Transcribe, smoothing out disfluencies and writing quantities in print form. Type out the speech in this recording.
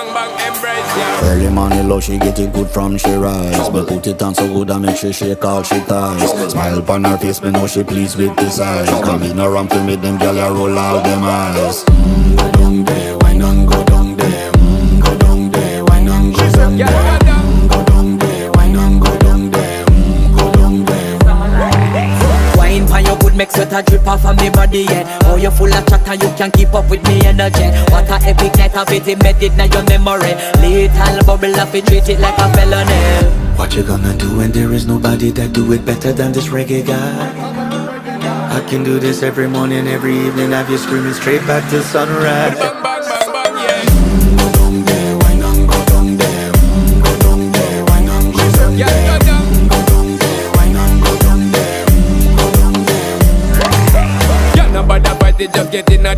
Early morning love, she get it good from she rise. But put it on so good and make she shake all she ties. Smile upon her face, me know she pleased with this eyes. Come in around to make them gyal a roll all them eyes. Go down there, why not go down there? Go down there, why not go down there? Go down there, why not go down there? Go down there. Wine pan your good make sweat a drip off of me body, yeah. Oh, you full of chatter, you can't keep up with me energy. What a epic night of it, embedded now your memory. Little bubble of it, treat it like a felony. What you gonna do when there is nobody that do it better than this reggae guy? I can do this every morning, every evening, have you screaming straight back to sunrise. Go down there, why not go down there? Go down there, why not go down there? Go down there, why not go down there? Go down there. Yeah, nobody fight it, just get in a